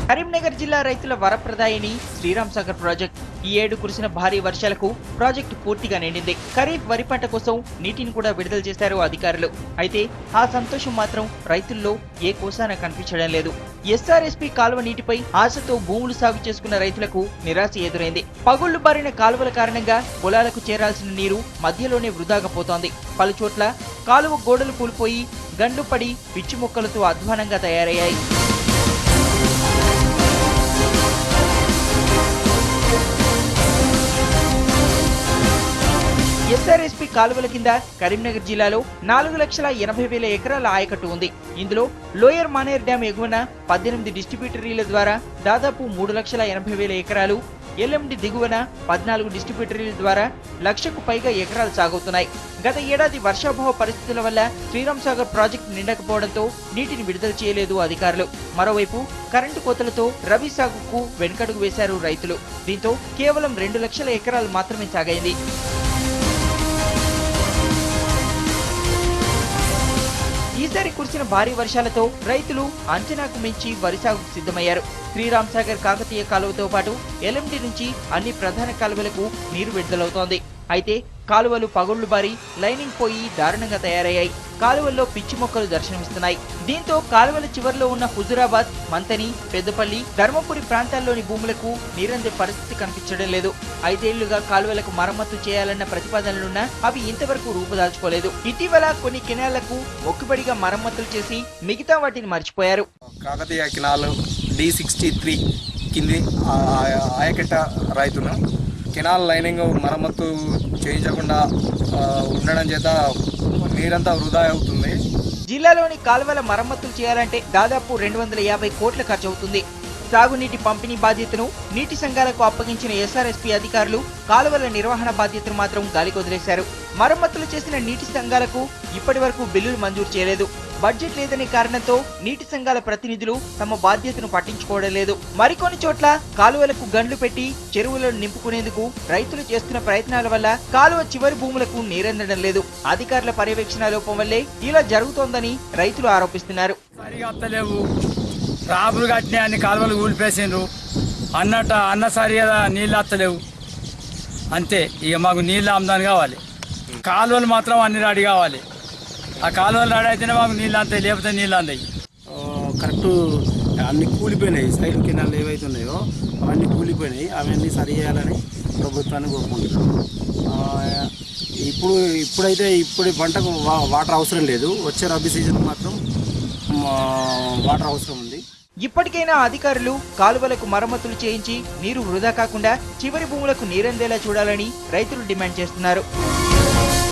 కరీంనగర్ జిల్లా రైతుల వరప్రదాయిని శ్రీరామ్ సాగర్ ప్రాజెక్ట్ ఈ ఏడు కురిసిన భారీ వర్షాలకు ప్రాజెక్టు పూర్తిగా నిండింది. ఖరీఫ్ వరి పంట కోసం నీటిని కూడా విడుదల చేశారు అధికారులు. అయితే ఆ సంతోషం మాత్రం రైతుల్లో ఏ కోసాన కనిపించడం లేదు. ఎస్ఆర్ఎస్పీ కాలువ నీటిపై ఆశతో భూములు సాగు చేసుకున్న రైతులకు నిరాశ ఎదురైంది. పగుళ్లు బారిన కాలువల కారణంగా పొలాలకు చేరాల్సిన నీరు మధ్యలోనే వృధాగా పోతోంది. పలుచోట్ల కాలువ గోడలు కూలిపోయి గండ్లు పడి పిచ్చి మొక్కలతో అధ్వానంగా తయారయ్యాయి. ఎస్ఆర్ఎస్పీ కాలువల కింద కరీంనగర్ జిల్లాలో 4,80,000 ఎకరాల ఆయకట్టు ఉంది. ఇందులో లోయర్ మానేర్ డ్యాం ఎగువన 18 డిస్ట్రిబ్యూటరీల ద్వారా దాదాపు 3,80,000 ఎకరాలు, ఎల్ఎండి దిగువన 14 డిస్ట్రిబ్యూటరీల ద్వారా 1,00,000కు పైగా ఎకరాలు సాగుతున్నాయి. గత ఏడాది వర్షాభావ పరిస్థితుల వల్ల శ్రీరామ్ సాగర్ ప్రాజెక్టు నిండకపోవడంతో నీటిని విడుదల చేయలేదు అధికారులు. మరోవైపు కరెంటు కోతలతో రబీ సాగుకు వెనుకడుగు వేశారు రైతులు. దీంతో కేవలం 2,00,000 ఎకరాలు మాత్రమే సాగైంది. ఈసారి కురిసిన భారీ వర్షాలతో రైతులు అంచనాకు మించి వరి సాగుకు సిద్ధమయ్యారు. శ్రీరామ్ సాగర్ కాకతీయ కాలువతో పాటు ఎల్ఎండి నుంచి అన్ని ప్రధాన కాలువలకు నీరు విడుదలవుతోంది. అయితే కాలువలు పగుళ్లు బారి లైనింగ్ పోయి దారుణంగా తయారయ్యాయి. కాలువల్లో పిచ్చి మొక్కలు దర్శనమిస్తున్నాయి. దీంతో కాలువల చివరిలో ఉన్న హుజురాబాద్, మంతని, పెద్దపల్లి, ధర్మపురి ప్రాంతాల్లోని భూములకు నీరందే పరిస్థితి కనిపించడం లేదు. 5 ఏళ్లుగా కాలువలకు మరమ్మతు చేయాలన్న ప్రతిపాదనలున్నా అవి ఇంతవరకు రూపుదాల్చుకోలేదు. ఇటీవల కొన్ని కెనాళ్లకు మొక్కుబడిగా మరమ్మతులు చేసి మిగతా వాటిని మర్చిపోయారు. కాకతీయ కెనాల్ D63 కింది ఆయకట్ట రైతును కెనాల్ లైనింగ్ మరమ్మతు చేయించకుండా ఉండడం చేత నీరంతా వృధా అవుతుంది. జిల్లాలోని కాలువల మరమ్మతులు చేయాలంటే దాదాపు 250 కోట్ల ఖర్చు అవుతుంది. సాగునీటి పంపిణీ బాధ్యతను నీటి సంఘాలకు అప్పగించిన ఎస్ఆర్ఎస్పీ అధికారులు కాలువల నిర్వహణ బాధ్యతను మాత్రం గాలికి వదిలేశారు. మరమ్మతులు చేసిన నీటి సంఘాలకు ఇప్పటి వరకు బిల్లులు మంజూరు చేయలేదు. బడ్జెట్ లేదనే కారణంతో నీటి సంఘాల ప్రతినిధులు తమ బాధ్యతను పట్టించుకోవడం లేదు. మరికొన్ని చోట్ల కాలువలకు గండ్లు పెట్టి చెరువులను నింపుకునేందుకు రైతులు చేస్తున్న ప్రయత్నాల వల్ల కాలువ చివరి భూములకు నీరందడం లేదు. అధికారుల పర్యవేక్షణ లోపం వల్లే ఇలా జరుగుతోందని రైతులు ఆరోపిస్తున్నారు. రాబులు కట్టినా అన్ని కాలువలు ఊలిపేసిండ్రు అన్నసరి నీళ్ళు వస్తలేవు. అంతే, ఇక మాకు నీళ్ళు ఆమ్దాని కావాలి. కాలువలు మాత్రం అన్ని రెడీ కావాలి. ఆ కాలువలు రెడీ అయితేనే మాకు నీళ్ళు అంతాయి, లేకపోతే నీళ్ళు అందాయి. కరెక్టు అన్ని కూలిపోయినాయి. సైడ్ కెనాలు ఏవైతే ఉన్నాయో అవన్నీ కూలిపోయినాయి. అవన్నీ సరి చేయాలని ప్రభుత్వాన్ని కోరుకుంటున్నాం. ఇప్పుడు పంటకు వాటర్ అవసరం లేదు. వచ్చే రబీ సీజన్ మాత్రం వాటర్ అవసరం ఉంది. ఇప్పటికైనా అధికారులు కాలువలకు మరమ్మతులు చేయించి నీరు వృధా కాకుండా చివరి భూములకు నీరందేలా చూడాలని రైతులు డిమాండ్ చేస్తున్నారు.